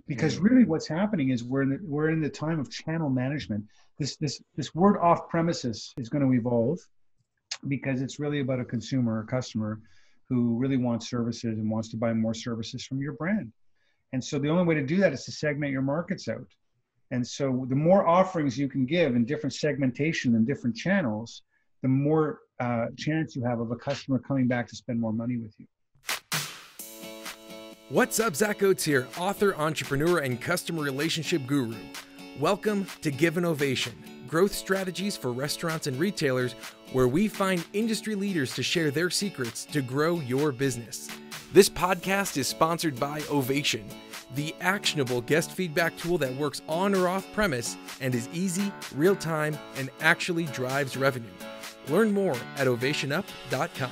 Because really what's happening is we're in the time of channel management. This word off premises is going to evolve because it's really about a consumer or customer who really wants services and wants to buy more services from your brand. And so the only way to do that is to segment your markets out. And so the more offerings you can give in different segmentation and different channels, the more chance you have of a customer coming back to spend more money with you. What's up, Zach Oates here, author, entrepreneur, and customer relationship guru. Welcome to Give an Ovation, growth strategies for restaurants and retailers, where we find industry leaders to share their secrets to grow your business. This podcast is sponsored by Ovation, the actionable guest feedback tool that works on or off premise and is easy, real-time, and actually drives revenue. Learn more at ovationup.com.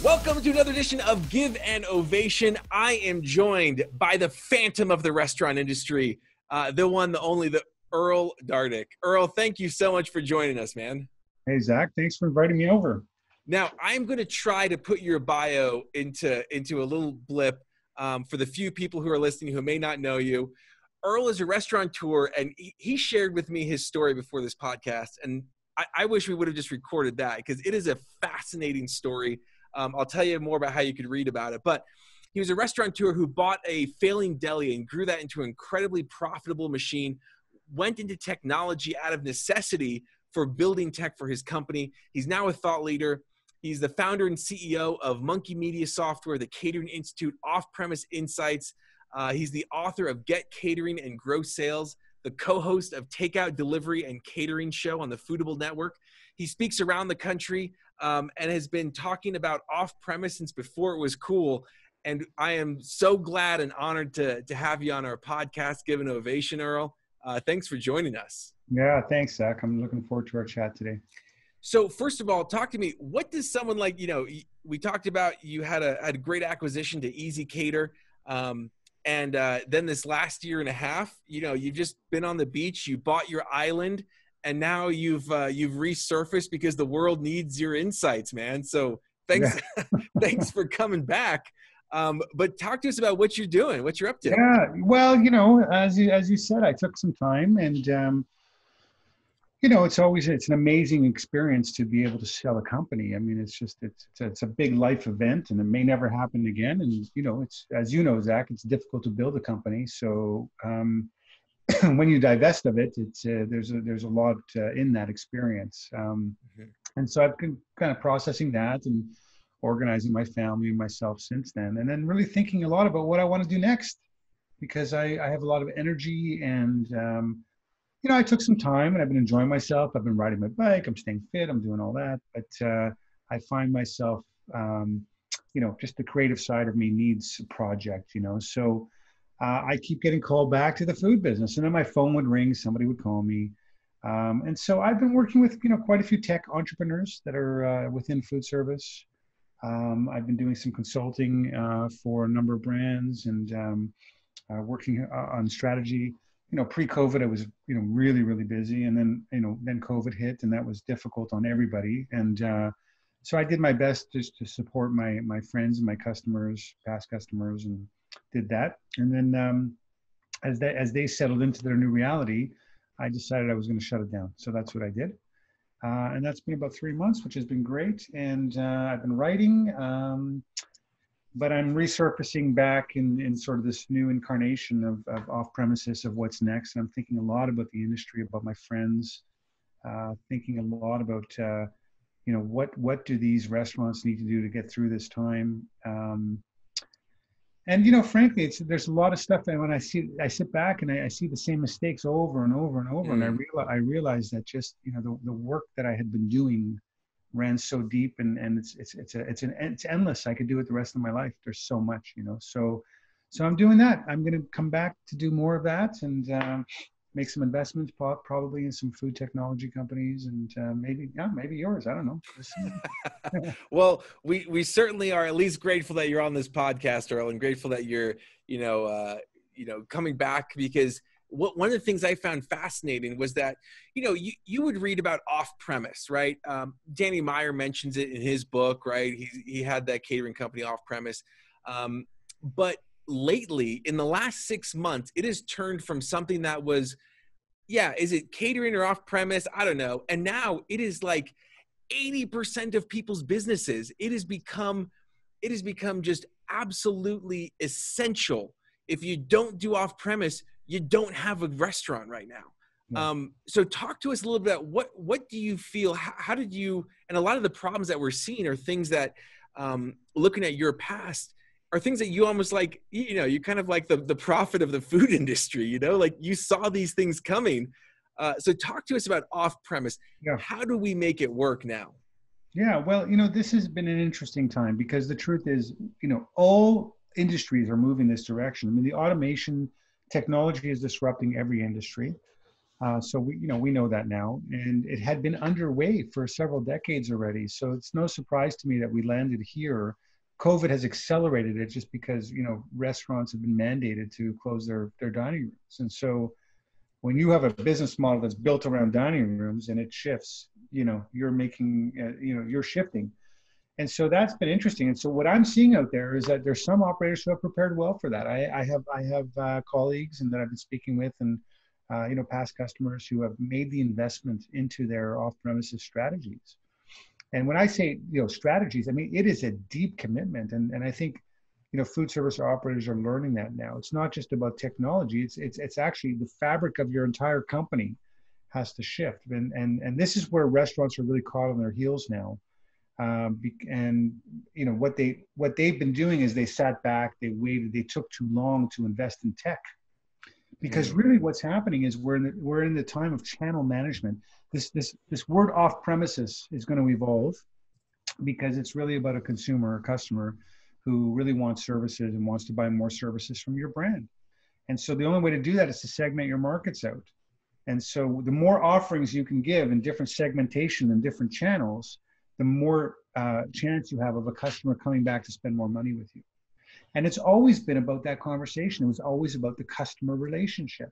Welcome to another edition of Give an Ovation. I am joined by the phantom of the restaurant industry, the one, the only, the Erle Dardick. Erle, thank you so much for joining us, man. Hey, Zach, thanks for inviting me over. Now, I'm going to try to put your bio into a little blip for the few people who are listening who may not know you. Erle is a restaurateur, and he shared with me his story before this podcast, and I wish we would have just recorded that because it is a fascinating story. I'll tell you more about how you could read about it, but he was a restaurateur who bought a failing deli and grew that into an incredibly profitable machine, went into technology out of necessity for building tech for his company. He's now a thought leader. He's the founder and CEO of Monkey Media Software, the Catering Institute, Off-Premise Insights. He's the author of Get Catering and Grow Sales, the co-host of Takeout Delivery and Catering Show on the Foodable Network. He speaks around the country and has been talking about off-premise since before it was cool. And I am so glad and honored to have you on our podcast. Give an Ovation, Erle. Thanks for joining us. Yeah, thanks, Zach. I'm looking forward to our chat today. So first of all, talk to me. What does someone like, we talked about you had a great acquisition to Easy Cater. And then this last year and a half, you've just been on the beach, you bought your island, and now you've resurfaced because the world needs your insights, man. So thanks, thanks for coming back. But talk to us about what you're doing, what you're up to. Yeah, well, as you said, I took some time, and it's an amazing experience to be able to sell a company. I mean, it's a big life event, and it may never happen again. And it's, as you know, Zach, it's difficult to build a company. So when you divest of it, there's a lot in that experience. And so I've been kind of processing that and organizing my family and myself since then, and then really thinking a lot about what I want to do next, because I have a lot of energy and I took some time and I've been enjoying myself. I've been riding my bike. I'm staying fit. I'm doing all that. But I find myself, just the creative side of me needs a project, So I keep getting called back to the food business. And then my phone would ring. Somebody would call me. And so I've been working with, quite a few tech entrepreneurs that are within food service. I've been doing some consulting for a number of brands and working on strategy. Pre-COVID, I was, really, really busy. And then COVID hit, and that was difficult on everybody. And so I did my best just to support my friends and my customers, past customers, and did that. And then as they settled into their new reality, I decided I was going to shut it down. So that's what I did. And that's been about 3 months, which has been great. And I've been writing, but I'm resurfacing back in sort of this new incarnation of off-premises, of what's next. And I'm thinking a lot about the industry, about my friends, thinking a lot about, what do these restaurants need to do to get through this time? And frankly, there's a lot of stuff that when I sit back and I see the same mistakes over and over and over, and I realize that just the work that I had been doing ran so deep, and it's endless. I could do it the rest of my life. There's so much, So I'm doing that. I'm going to come back to do more of that and make some investments, probably in some food technology companies, and maybe yours. I don't know. Well, we certainly are at least grateful that you're on this podcast, Erle, and grateful that you're coming back, because one of the things I found fascinating was that, you would read about off-premise, right? Danny Meyer mentions it in his book, right? He had that catering company off-premise. But lately in the last 6 months, it has turned from something that was, yeah, is it catering or off premise? I don't know. And now it is like 80% of people's businesses. It has become just absolutely essential. If you don't do off premise, you don't have a restaurant right now. Yeah. So talk to us a little bit about what do you feel, how did you, and a lot of the problems that we're seeing are things that, looking at your past, are things that you almost like, you kind of like the prophet of the food industry, like you saw these things coming. So talk to us about off premise. Yeah. How do we make it work now? Yeah, well, this has been an interesting time because the truth is, all industries are moving this direction. I mean, the automation technology is disrupting every industry. So we know that now, and it had been underway for several decades already. So it's no surprise to me that we landed here. COVID has accelerated it just because, restaurants have been mandated to close their dining rooms. And so when you have a business model that's built around dining rooms and it shifts, you're making, you're shifting. And so that's been interesting. And so what I'm seeing out there is that there's some operators who have prepared well for that. I have colleagues and that I've been speaking with and, past customers who have made the investment into their off-premises strategies. And when I say, strategies, I mean, it is a deep commitment. And I think, food service operators are learning that now. It's not just about technology. It's actually the fabric of your entire company has to shift. And this is where restaurants are really caught on their heels now. And what they've been doing is they sat back, they waited, they took too long to invest in tech. Because really what's happening is we're in the time of channel management. This word off premises is going to evolve because it's really about a consumer or customer who really wants services and wants to buy more services from your brand. And so the only way to do that is to segment your markets out. And so the more offerings you can give in different segmentation and different channels, the more chance you have of a customer coming back to spend more money with you. And it's always been about that conversation. It was always about the customer relationship.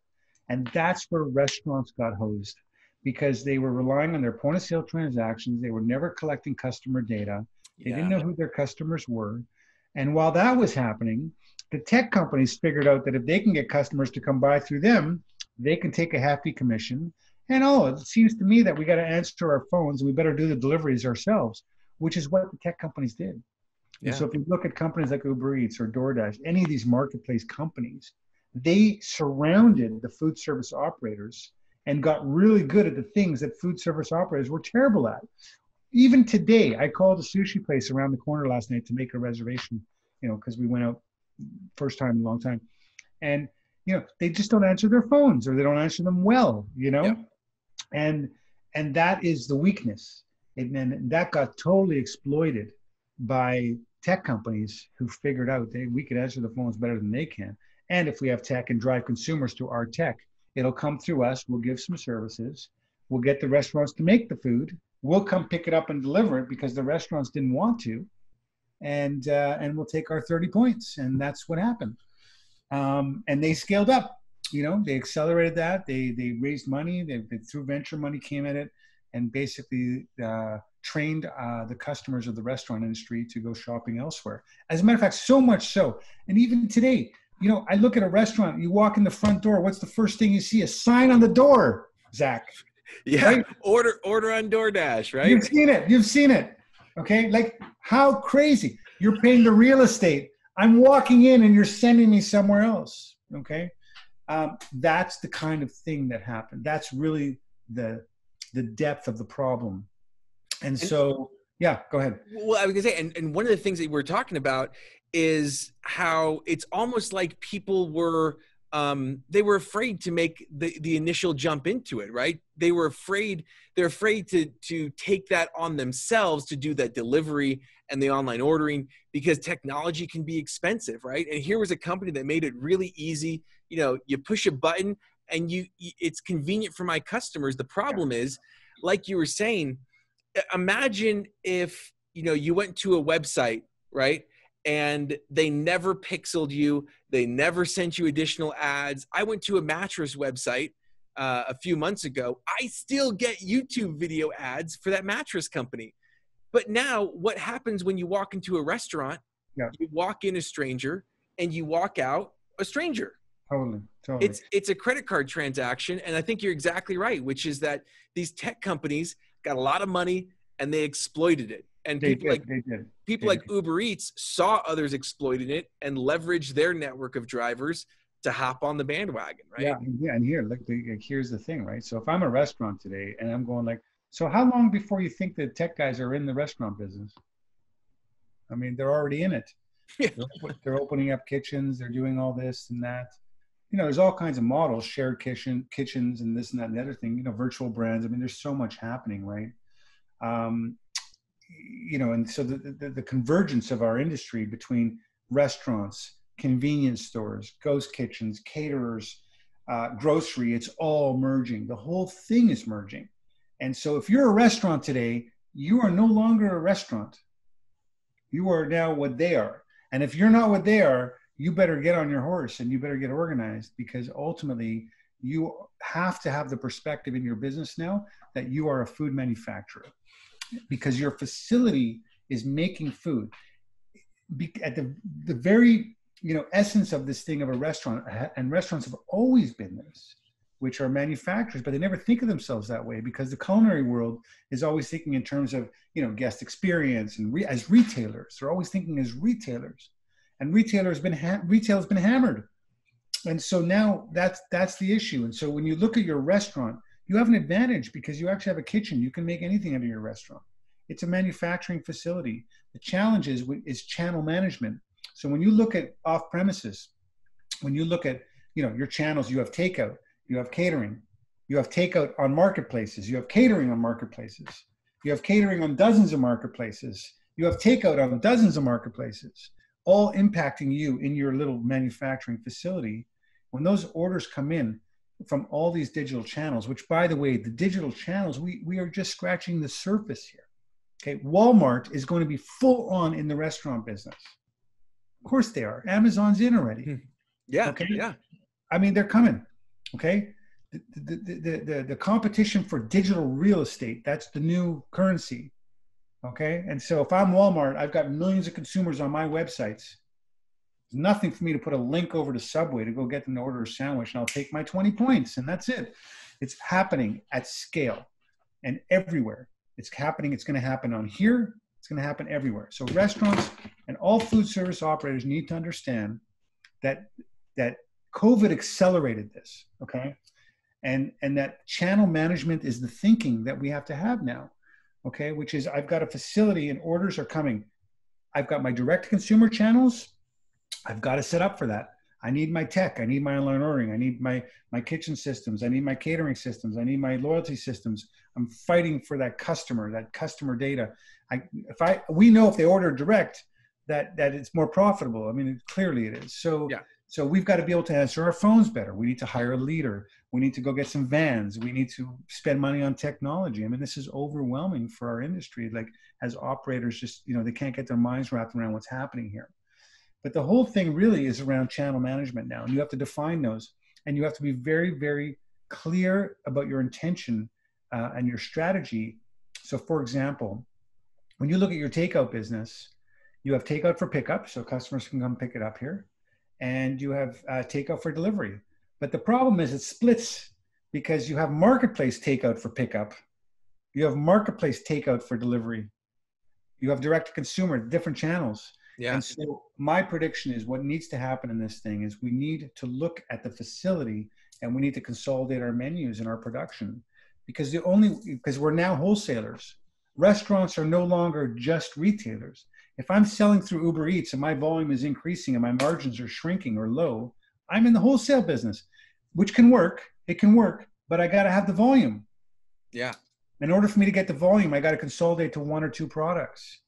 And that's where restaurants got hosed because they were relying on their point of sale transactions. They were never collecting customer data. They didn't know who their customers were. And while that was happening, the tech companies figured out that if they can get customers to come buy through them, they can take a hefty commission. And it seems to me that we got to answer our phones and we better do the deliveries ourselves, which is what the tech companies did. Yeah. And so if you look at companies like Uber Eats or DoorDash, any of these marketplace companies, they surrounded the food service operators and got really good at the things that food service operators were terrible at. Even today, I called a sushi place around the corner last night to make a reservation, because we went out first time in a long time. And, they just don't answer their phones or they don't answer them well, Yep. And that is the weakness. And then that got totally exploited by tech companies who figured out we could answer the phones better than they can. And if we have tech and drive consumers to our tech, it'll come through us. We'll give some services. We'll get the restaurants to make the food. We'll come pick it up and deliver it because the restaurants didn't want to. And we'll take our 30 points. And that's what happened. And they scaled up, they accelerated that. They raised money. They through venture money came at it and basically trained the customers of the restaurant industry to go shopping elsewhere. As a matter of fact, so much so. And even today, I look at a restaurant, you walk in the front door, what's the first thing you see? A sign on the door, Zach. Yeah, right? Order on DoorDash, right? You've seen it. Okay, like how crazy. You're paying the real estate. I'm walking in and you're sending me somewhere else, okay? That's the kind of thing that happened. That's really the depth of the problem. And so, yeah, go ahead. Well, I was gonna say, and one of the things that we're talking about is how it's almost like people were, they were afraid to make the initial jump into it, right? They're afraid to take that on themselves to do that delivery and the online ordering because technology can be expensive, right? And here was a company that made it really easy. You push a button and it's convenient for my customers. The problem is, like you were saying, imagine if, you went to a website, right? And they never pixeled you. They never sent you additional ads. I went to a mattress website a few months ago. I still get YouTube video ads for that mattress company. But now what happens when you walk into a restaurant, you walk in a stranger, and you walk out a stranger. Totally, totally. It's a credit card transaction. And I think you're exactly right, which is that these tech companies got a lot of money and they exploited it. And They people did. like They did. people They like did. Uber Eats saw others exploiting it and leveraged their network of drivers to hop on the bandwagon, Yeah, right? yeah. And here, look, here's the thing, right? So if I'm a restaurant today and I'm going like, so how long before you think the tech guys are in the restaurant business? I mean, they're already in it. They're opening up kitchens. They're doing all this and that. You know, there's all kinds of models, shared kitchens and this and that and the other thing, you know, virtual brands. I mean, there's so much happening, right? Um, you know, and so the convergence of our industry between restaurants, convenience stores, ghost kitchens, caterers, grocery, it's all merging. The whole thing is merging. And so if you're a restaurant today, you are no longer a restaurant. You are now what they are. And if you're not what they are, you better get on your horse and you better get organized, because ultimately you have to have the perspective in your business now that you are a food manufacturer, because your facility is making food. At the very, you know, essence of this thing of a restaurant, and restaurants have always been this, which are manufacturers, but they never think of themselves that way, because the culinary world is always thinking in terms of, you know, guest experience, and as retailers, they're always thinking as retailers, and retail has been hammered. And so now that's the issue. And so when you look at your restaurant, you have an advantage because you actually have a kitchen. You can make anything out of your restaurant. It's a manufacturing facility. The challenge is channel management. So when you look at off premises, when you look at, you know, your channels, you have takeout, you have catering, you have takeout on marketplaces, you have catering on marketplaces, you have catering on dozens of marketplaces, you have takeout on dozens of marketplaces, all impacting you in your little manufacturing facility. When those orders come in from all these digital channels, which, by the way, the digital channels, we are just scratching the surface here. Okay, Walmart is going to be full on in the restaurant business. Of course they are. Amazon's in already. Yeah. Okay. Yeah. I mean, they're coming. Okay. The competition for digital real estate, that's the new currency. Okay. And so if I'm Walmart, I've got millions of consumers on my websites. There's nothing for me to put a link over to Subway to go get them to order a sandwich, and I'll take my 20 points, and that's it. It's happening at scale and everywhere. It's happening. It's going to happen on here. It's going to happen everywhere. So restaurants and all food service operators need to understand that COVID accelerated this, okay? And that channel management is the thinking that we have to have now, okay? Which is, I've got a facility and orders are coming. I've got my direct consumer channels. I've got to set up for that. I need my tech. I need my online ordering. I need my kitchen systems. I need my catering systems. I need my loyalty systems. I'm fighting for that customer data. We know if they order direct that it's more profitable. I mean, clearly it is. So, yeah. So we've got to be able to answer our phones better. We need to hire a leader. We need to go get some vans. We need to spend money on technology. I mean, this is overwhelming for our industry. Like, as operators, just, you know, they can't get their minds wrapped around what's happening here. But the whole thing really is around channel management now. And you have to define those. And you have to be very, very clear about your intention and your strategy. So, for example, when you look at your takeout business, you have takeout for pickup, so customers can come pick it up here. And you have takeout for delivery. But the problem is it splits, because you have marketplace takeout for pickup. You have marketplace takeout for delivery. You have direct to consumer, different channels. Yeah. And so my prediction is what needs to happen in this thing is we need to look at the facility and we need to consolidate our menus and our production, because we're now wholesalers. Restaurants are no longer just retailers. If I'm selling through Uber Eats and my volume is increasing and my margins are shrinking or low, I'm in the wholesale business, which can work. It can work, but I got to have the volume. Yeah. In order for me to get the volume, I got to consolidate to one or two products.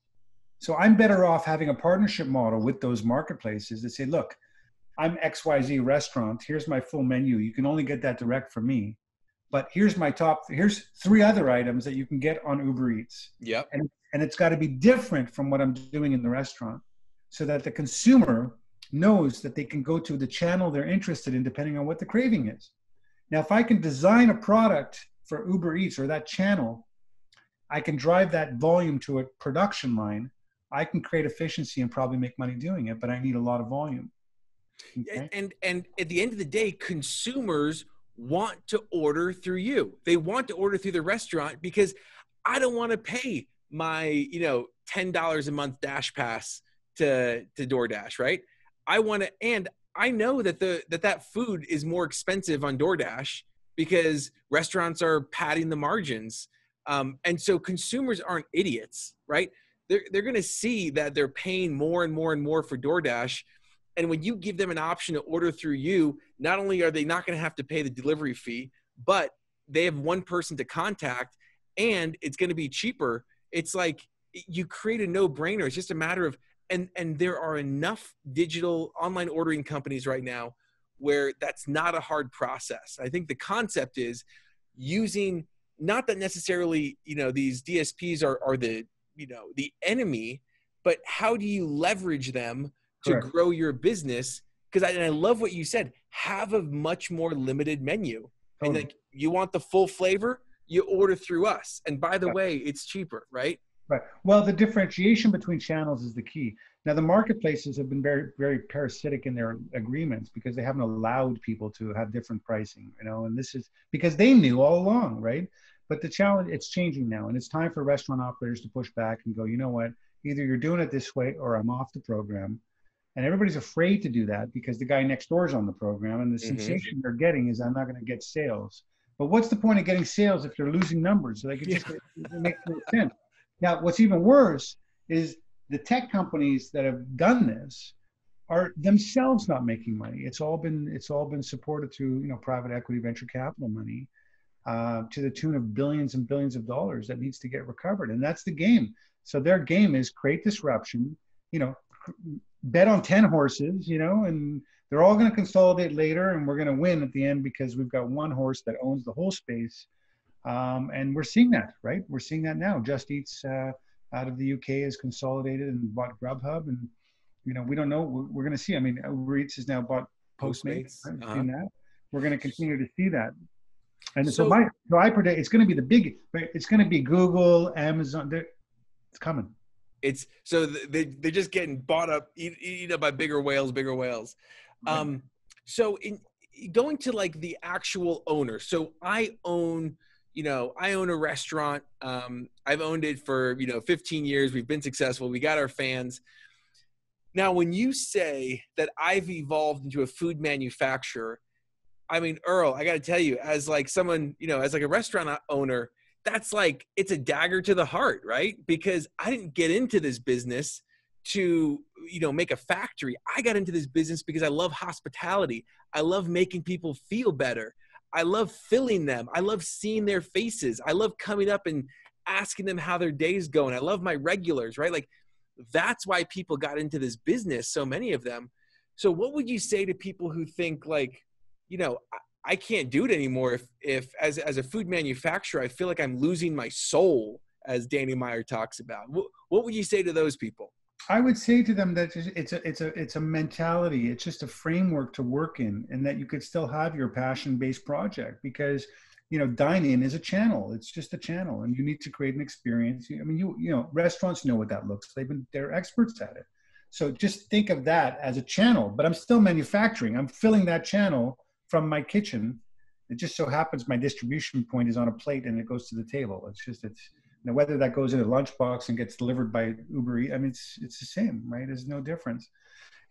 So I'm better off having a partnership model with those marketplaces that say, look, I'm XYZ restaurant. Here's my full menu. You can only get that direct from me. But here's three other items that you can get on Uber Eats. Yep. And it's got to be different from what I'm doing in the restaurant, so that the consumer knows that they can go to the channel they're interested in depending on what the craving is. Now, if I can design a product for Uber Eats or that channel, I can drive that volume to a production line. I can create efficiency and probably make money doing it, but I need a lot of volume. Okay. And at the end of the day, consumers want to order through you. They want to order through the restaurant because I don't want to pay my, $10 a month Dash Pass to DoorDash, right? I want to, and I know that that food is more expensive on DoorDash because restaurants are padding the margins. And so consumers aren't idiots, right? They're going to see that they're paying more and more and more for DoorDash. And when you give them an option to order through you, not only are they not going to have to pay the delivery fee, but they have one person to contact and it's going to be cheaper. It's like you create a no-brainer. It's just a matter of, and there are enough digital online ordering companies right now where that's not a hard process. I think the concept is using, not that necessarily, these DSPs are the, the enemy, but how do you leverage them to Correct. grow your business? Because I love what you said, have a much more limited menu. And Totally. like, you want the full flavor, you order through us. And by the way, it's cheaper, right? Right. Well, the differentiation between channels is the key. Now, the marketplaces have been very, very parasitic in their agreements because they haven't allowed people to have different pricing, and this is because they knew all along, right? But the challenge, it's changing now. And it's time for restaurant operators to push back and go, you know what, either you're doing it this way or I'm off the program. And everybody's afraid to do that because the guy next door is on the program. And the sensation they're getting is I'm not going to get sales. But what's the point of getting sales if they're losing numbers? Like it makes no sense. Now, what's even worse is the tech companies that have done this are themselves not making money. It's all been supported through private equity, venture capital money, to the tune of billions and billions of dollars that needs to get recovered, and that's the game. So their game is create disruption, bet on 10 horses, and they're all going to consolidate later, and we're going to win at the end because we've got one horse that owns the whole space. And we're seeing that, right? We're seeing that now. Just Eat's out of the UK has consolidated and bought Grubhub, and we don't know. We're going to see. I mean, Uber Eats has now bought Postmates. Right? Seen that. We're going to continue to see that. And so I predict it's going to be the big. It's going to be Google, Amazon. It's coming. It's so they're just getting bought up, eaten up by bigger whales. Right. So in going to like the actual owner. So I own a restaurant. I've owned it for, 15 years. We've been successful. We got our fans. Now, when you say that I've evolved into a food manufacturer, I mean, Erle, I got to tell you, as like someone, as like a restaurant owner, that's like, it's a dagger to the heart, right? Because I didn't get into this business to, make a factory. I got into this business because I love hospitality. I love making people feel better. I love filling them. I love seeing their faces. I love coming up and asking them how their day's going. I love my regulars, right? Like that's why people got into this business, so many of them. So what would you say to people who think like, I can't do it anymore if as a food manufacturer, I feel like I'm losing my soul, as Danny Meyer talks about. What would you say to those people? I would say to them that it's a mentality. It's just a framework to work in, and that you could still have your passion-based project because, dine-in is a channel. It's just a channel, and you need to create an experience. I mean, restaurants know what that looks like. They're experts at it. So just think of that as a channel, but I'm still manufacturing. I'm filling that channel from my kitchen. It just so happens my distribution point is on a plate and it goes to the table. Now, whether that goes in a lunchbox and gets delivered by Uber Eats, I mean, it's the same, right? There's no difference.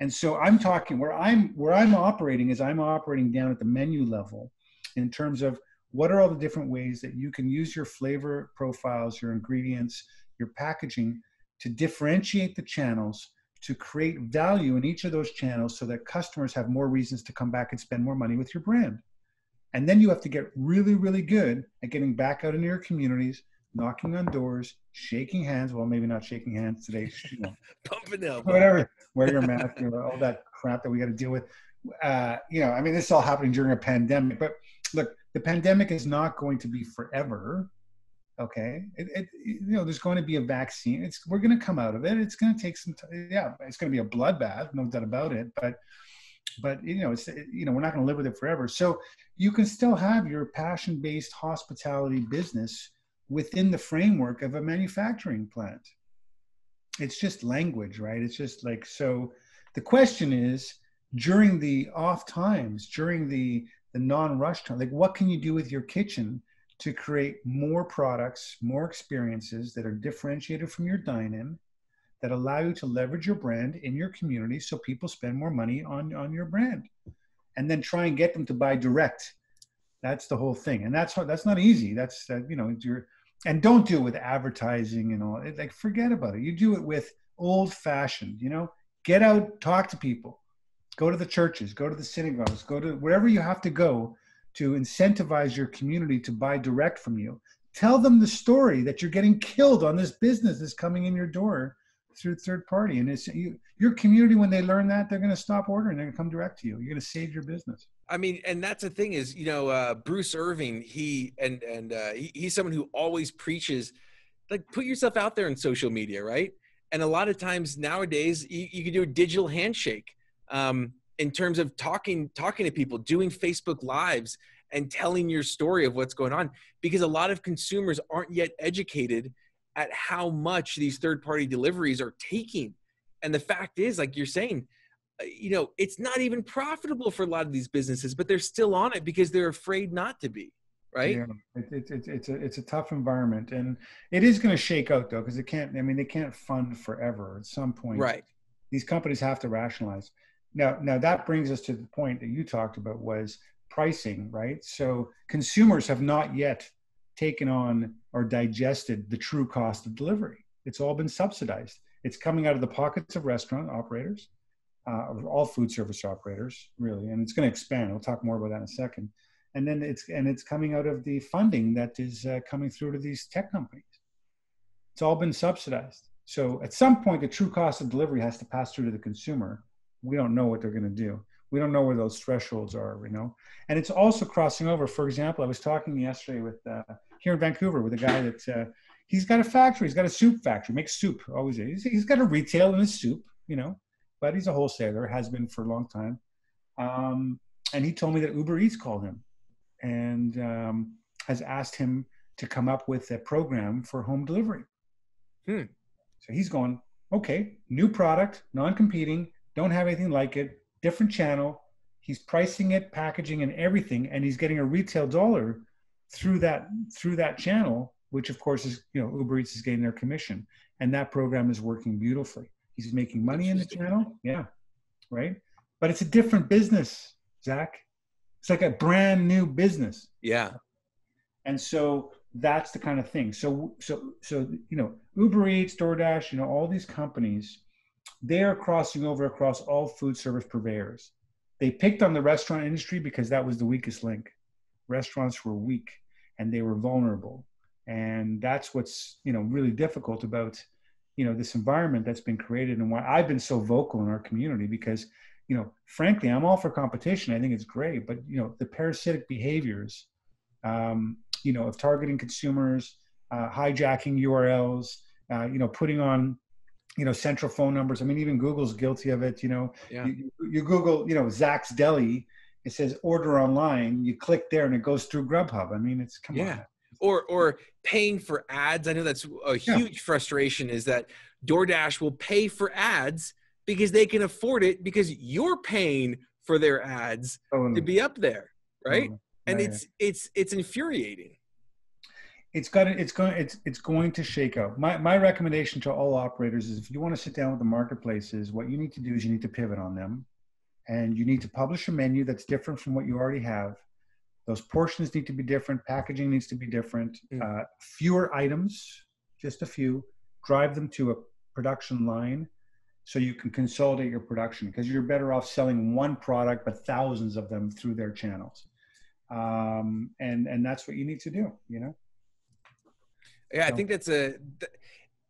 And so I'm talking where I'm operating is I'm operating down at the menu level in terms of what are all the different ways that you can use your flavor profiles, your ingredients, your packaging to differentiate the channels, to create value in each of those channels so that customers have more reasons to come back and spend more money with your brand. And then you have to get really, really good at getting back out into your communities, knocking on doors, shaking hands. Well, maybe not shaking hands today. Pumping elbow. Whatever. Wear your mask. All that crap that we got to deal with. I mean, this is all happening during a pandemic. But look, the pandemic is not going to be forever. Okay, there's going to be a vaccine. We're going to come out of it. It's going to take some time. Yeah, it's going to be a bloodbath, no doubt about it. But we're not going to live with it forever. So you can still have your passion-based hospitality business within the framework of a manufacturing plant. It's just language, right? It's just like, so the question is, during the off times, during the non-rush time, like what can you do with your kitchen to create more products, more experiences that are differentiated from your dine-in, that allow you to leverage your brand in your community so people spend more money on your brand, and then try and get them to buy direct. That's the whole thing, and that's not easy. That's and don't do it with advertising and all. Like forget about it. You do it with old-fashioned. Get out, talk to people, go to the churches, go to the synagogues, go to wherever you have to go to incentivize your community to buy direct from you. Tell them the story that you're getting killed on this business that's coming in your door through third party. And it's your community, when they learn that, they're going to stop ordering. They're going to come direct to you. You're going to save your business. I mean, and that's the thing is, Bruce Irving, he's someone who always preaches, like, put yourself out there in social media, right? And a lot of times nowadays, you can do a digital handshake in terms of talking to people, doing Facebook Lives and telling your story of what's going on, because a lot of consumers aren't yet educated at how much these third-party deliveries are taking. And the fact is, like you're saying, it's not even profitable for a lot of these businesses, but they're still on it because they're afraid not to be, right? Yeah, it's a tough environment, and it is going to shake out though, because they can't fund forever. At some point, right, these companies have to rationalize. Now that brings us to the point that you talked about, was pricing, right? So consumers have not yet taken on or digested the true cost of delivery. It's all been subsidized. It's coming out of the pockets of restaurant operators, all food service operators, really, and it's going to expand. We'll talk more about that in a second. And then it's coming out of the funding that is coming through to these tech companies. It's all been subsidized. So at some point, the true cost of delivery has to pass through to the consumer. We don't know what they're going to do. We don't know where those thresholds are, And it's also crossing over. For example, I was talking yesterday with here in Vancouver with a guy that he's got a factory. He's got a soup factory, makes soup. Always, he's got a retail in his soup, but he's a wholesaler, has been for a long time. And he told me that Uber Eats called him and has asked him to come up with a program for home delivery. So he's going, okay, new product, non-competing, don't have anything like it, different channel. He's pricing it, packaging, and everything, and he's getting a retail dollar through that channel, which of course is, Uber Eats is getting their commission, and that program is working beautifully. He's making money in the channel, yeah, right. But it's a different business, Zach. It's like a brand new business. Yeah. And so that's the kind of thing. So Uber Eats, DoorDash, all these companies, they are crossing over across all food service purveyors. They picked on the restaurant industry because that was the weakest link. Restaurants were weak and they were vulnerable. And that's what's, really difficult about, this environment that's been created, and why I've been so vocal in our community, because, frankly, I'm all for competition. I think it's great, but, the parasitic behaviors, of targeting consumers, hijacking URLs, putting on, central phone numbers. I mean, even Google's guilty of it. Yeah. You Google, Zach's Deli, it says order online. You click there and it goes through Grubhub. I mean, come on. Or paying for ads. I know that's a huge frustration, is that DoorDash will pay for ads because they can afford it, because you're paying for their ads to be up there, right? And it's infuriating. It's going to shake out. My recommendation to all operators is, if you want to sit down with the marketplaces, what you need to do is you need to pivot on them, and you need to publish a menu that's different from what you already have. Those portions need to be different. Packaging needs to be different. Fewer items, just a few. Drive them to a production line so you can consolidate your production, because you're better off selling one product but thousands of them through their channels. And that's what you need to do, Yeah, I think that's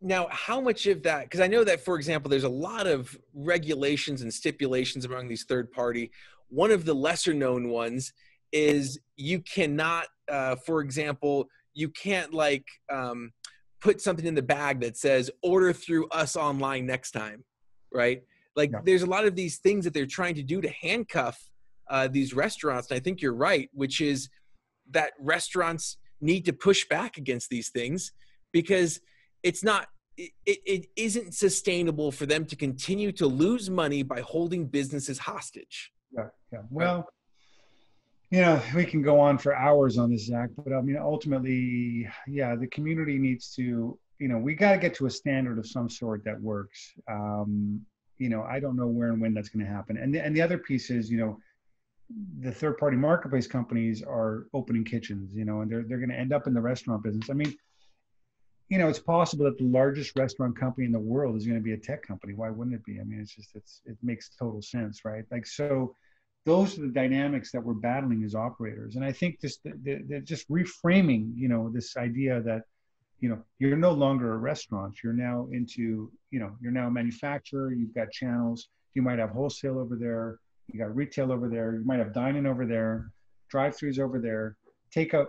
now, how much of that, because I know that, for example, there's a lot of regulations and stipulations among these third party. One of the lesser known ones is you cannot, for example, you can't put something in the bag that says order through us online next time, right? There's a lot of these things that they're trying to do to handcuff these restaurants. And I think you're right, which is that restaurants need to push back against these things, because it's not it isn't sustainable for them to continue to lose money by holding businesses hostage. Yeah, yeah. Right. Well, we can go on for hours on this, Zach, but I mean, ultimately, yeah, the community needs to, we got to get to a standard of some sort that works. I don't know where and when that's going to happen. And the other piece is, the third party marketplace companies are opening kitchens, and they're going to end up in the restaurant business. I mean, it's possible that the largest restaurant company in the world is going to be a tech company. Why wouldn't it be? I mean, it makes total sense, right? Like, so those are the dynamics that we're battling as operators. And I think just just reframing, this idea that, you're no longer a restaurant. You're now you're now a manufacturer. You've got channels. You might have wholesale over there. You got retail over there. You might have dining over there, drive-throughs over there, takeout,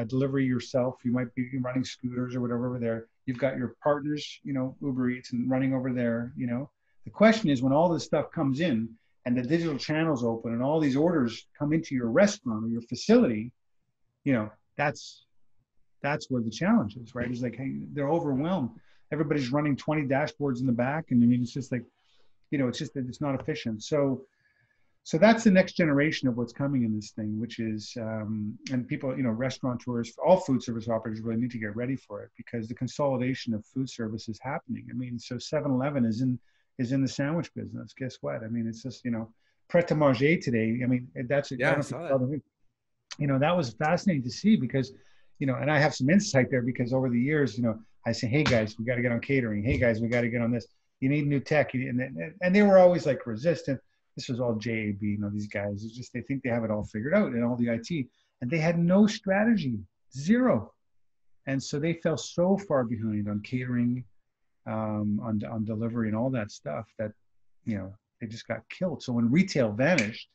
delivery yourself. You might be running scooters or whatever over there. You've got your partners, Uber Eats and running over there. The question is, when all this stuff comes in and the digital channels open and all these orders come into your restaurant or your facility, that's where the challenge is, right? It's like, hey, they're overwhelmed. Everybody's running 20 dashboards in the back. And I mean, it's just like, it's just that it's not efficient. So that's the next generation of what's coming in this thing, which is, and people, restaurateurs, all food service operators really need to get ready for it, because the consolidation of food service is happening. I mean, so 7-Eleven is in the sandwich business. Guess what? I mean, it's just, Pret a Manger today. I mean, that's, Yeah, I saw that. That was fascinating to see, because, and I have some insight there, because over the years, I say, hey guys, we got to get on catering. Hey guys, we got to get on this. You need new tech. And they were always like resistant. This was all JAB, these guys. It's just, they think they have it all figured out, and all the IT, and they had no strategy, zero. And so they fell so far behind on catering, on delivery and all that stuff, that, they just got killed. So when retail vanished,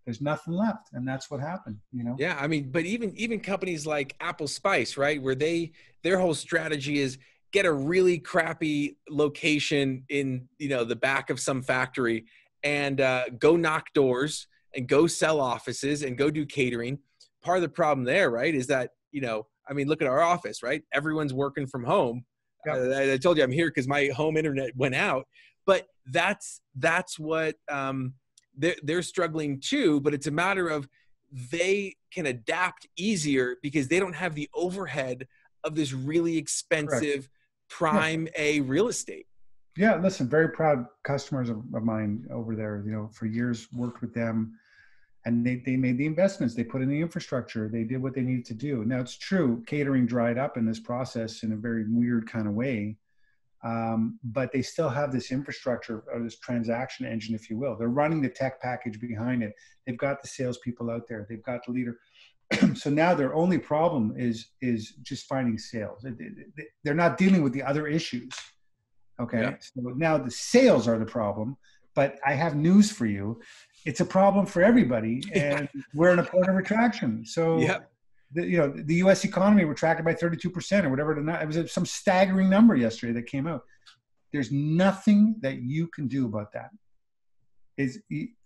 there's nothing left. And that's what happened, Yeah. I mean, but even companies like Apple Spice, right, where their whole strategy is get a really crappy location in, the back of some factory, and go knock doors and go sell offices and go do catering. Part of the problem there, right, is that, I mean, look at our office, right? Everyone's working from home. Yep. I told you I'm here because my home internet went out, but that's what they're struggling too. But it's a matter of, they can adapt easier because they don't have the overhead of this really expensive prime A real estate. Yeah, listen, very proud customers of mine over there, for years worked with them, and they made the investments, they put in the infrastructure, they did what they needed to do. Now, it's true, catering dried up in this process in a very weird kind of way, but they still have this infrastructure, or this transaction engine, if you will. They're running the tech package behind it. They've got the salespeople out there. They've got the leader. So now their only problem is just finding sales. They're not dealing with the other issues. Okay. Yeah. So now the sales are the problem, but I have news for you. It's a problem for everybody, and we're in a point of retraction. So, the U.S. economy retracted by 32% or whatever. It was some staggering number yesterday that came out. There's nothing that you can do about that.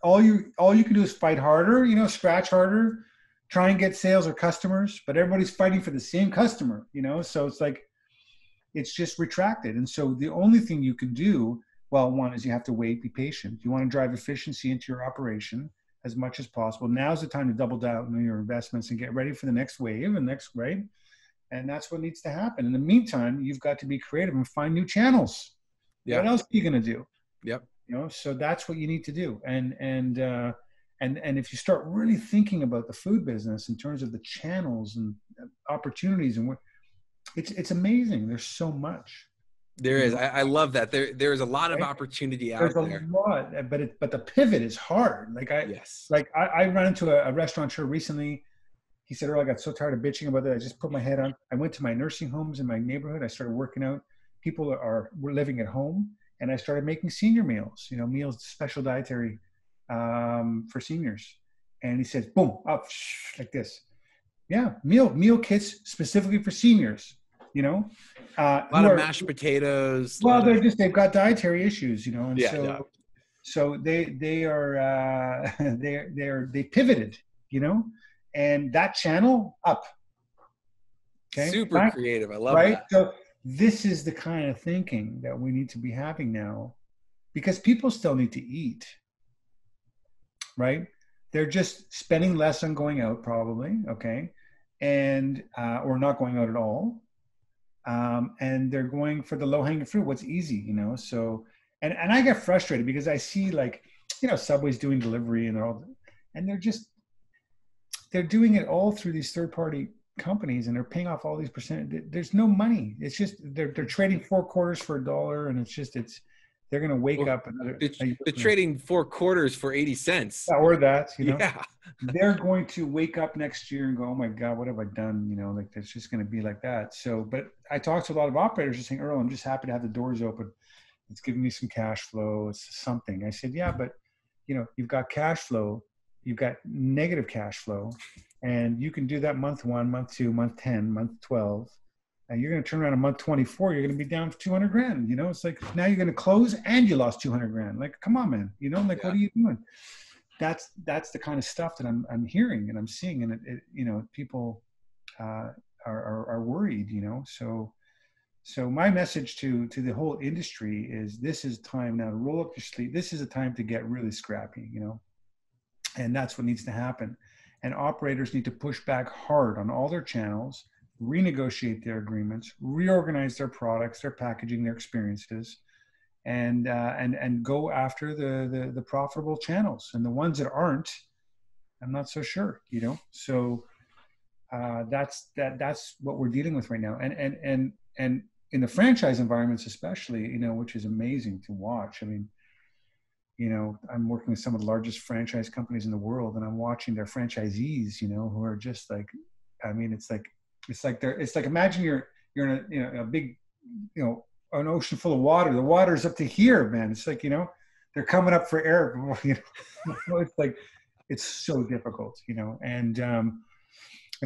All you can do is fight harder, scratch harder, try and get sales or customers, but everybody's fighting for the same customer, so it's like, it's just retracted. And so the only thing you can do, well, one is you have to wait, be patient. You want to drive efficiency into your operation as much as possible. Now's the time to double down on your investments and get ready for the next wave and next, right? And that's what needs to happen. In the meantime, you've got to be creative and find new channels. Yep. What else are you going to do? Yep. So that's what you need to do. And if you start really thinking about the food business in terms of the channels and opportunities, and it's amazing. There's so much. There is. I love that. There is a lot of opportunity out there. There's a lot, but the pivot is hard. I ran into a restaurateur recently. He said, "Earl, I got so tired of bitching about that. I just put my head on. I went to my nursing homes in my neighborhood. I started working out. People were living at home, and I started making senior meals. Meals, special dietary for seniors." And he says, "Boom, up like this. Yeah, meal kits specifically for seniors. A lot of mashed potatoes. Well, they've got dietary issues, and so they pivoted, and that channel up. Okay, super creative. I love that. this is the kind of thinking that we need to be having now, because people still need to eat, right? They're just spending less on going out probably, okay? And, or not going out at all. And they're going for the low hanging fruit, what's easy, you know? So, and I get frustrated because I see, like, you know, Subway's doing delivery and and they're doing it all through these third party companies, and they're paying off all these percent. There's no money. It's just, they're trading 4 quarters for $1. And they're going to wake up another. They're trading 4 quarters for 80 cents. Or that, you know, Yeah. they're going to wake up next year and go, oh my God, what have I done? You know, like, it's just going to be like that. So, but I talked to a lot of operators just saying, Earl, I'm just happy to have the doors open. It's giving me some cash flow. It's something. I said, yeah, but you know, you've got cash flow, you've got negative cash flow, and you can do that month 1, month 2, month 10, month 12. And you're going to turn around in month 24, you're going to be down for 200 grand. You know, it's like, now you're going to close and you lost 200 grand. Like, come on, man. You know, like, What are you doing? That's the kind of stuff that I'm hearing and I'm seeing. And it you know, people are worried, you know? So my message to the whole industry is, this is time now to roll up your sleeve. This is a time to get really scrappy, you know? And that's what needs to happen. And operators need to push back hard on all their channels, renegotiate their agreements, reorganize their products, their packaging, their experiences, and go after the profitable channels. And the ones that aren't, I'm not so sure, you know. So that's what we're dealing with right now. And in the franchise environments, especially, you know, which is amazing to watch. I mean, you know, I'm working with some of the largest franchise companies in the world, and I'm watching their franchisees, you know, who are just like, I mean, it's like imagine you're in a, you know, a big, you know, an ocean full of water. The water's up to here, man. It's like, you know, they're coming up for air. You know, it's like, it's so difficult, you know. And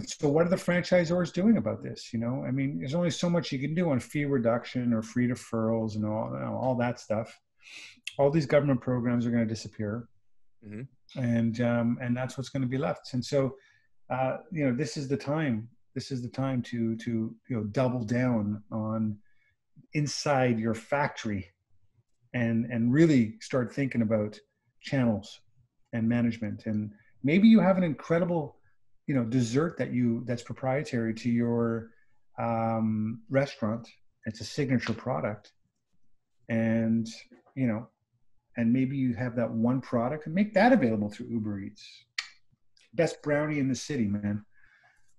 so what are the franchisors doing about this? You know, I mean, there's only so much you can do on fee reduction or free deferrals and all that stuff. All these government programs are going to disappear. Mm-hmm. And that's what's going to be left. And so, you know, this is the time to, you know, double down on inside your factory and really start thinking about channels and management. And maybe you have an incredible, you know, dessert that's proprietary to your restaurant. It's a signature product, and you know, and maybe you have that one product and make that available through Uber Eats. Best brownie in the city, man.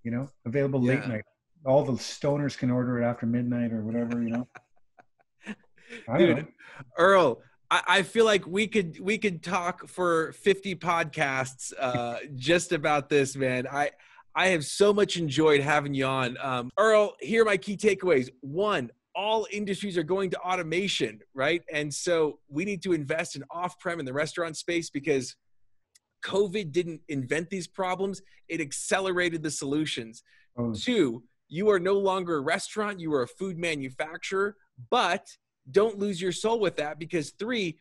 You know, available late night. All the stoners can order it after midnight or whatever, you know. Dude, Earl, I feel like we could talk for 50 podcasts just about this, man. I have so much enjoyed having you on. Earl, here are my key takeaways. 1, all industries are going to automation, right? And so we need to invest in off-prem in the restaurant space, because COVID didn't invent these problems. It accelerated the solutions. 2, you are no longer a restaurant. You are a food manufacturer, but don't lose your soul with that, because 3,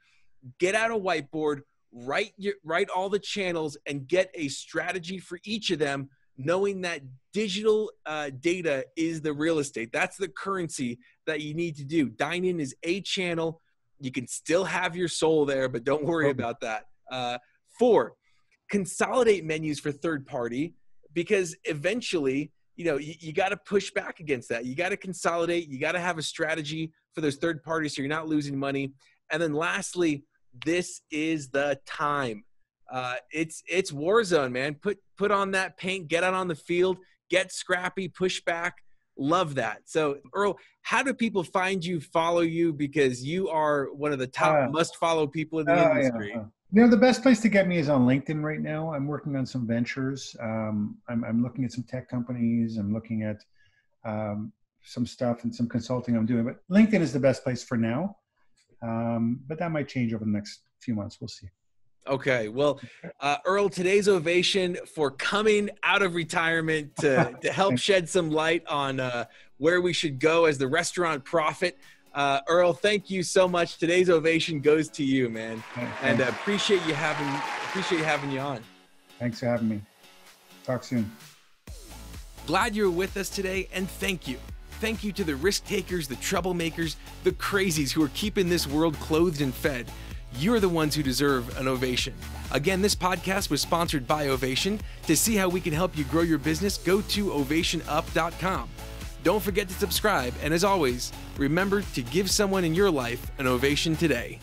get out a whiteboard, write all the channels and get a strategy for each of them, knowing that digital data is the real estate. That's the currency that you need to do. Dine-in is a channel. You can still have your soul there, but don't worry about that. 4, consolidate menus for third party, because eventually, you know, you got to push back against that. You got to consolidate. You got to have a strategy for those third parties so you're not losing money. And then lastly, this is the time. It's war zone, man. Put on that paint, get out on the field, get scrappy, push back. Love that. So Earl, how do people find you, follow you? Because you are one of the top must follow people in the industry. Yeah. You know, the best place to get me is on LinkedIn right now. I'm working on some ventures. I'm looking at some tech companies. I'm looking at some stuff and some consulting I'm doing. But LinkedIn is the best place for now. But that might change over the next few months. We'll see. Okay. Well, Erle, today's ovation for coming out of retirement to help shed some light on where we should go as the restaurant prophet. Erle, thank you so much. Today's ovation goes to you, man. And appreciate you having you on. Thanks for having me. Talk soon. Glad you were with us today, and thank you. thank you to the risk takers, the troublemakers, the crazies who are keeping this world clothed and fed. You're the ones who deserve an ovation. Again, this podcast was sponsored by Ovation. To see how we can help you grow your business, go to ovationup.com. Don't forget to subscribe, and as always, remember to give someone in your life an ovation today.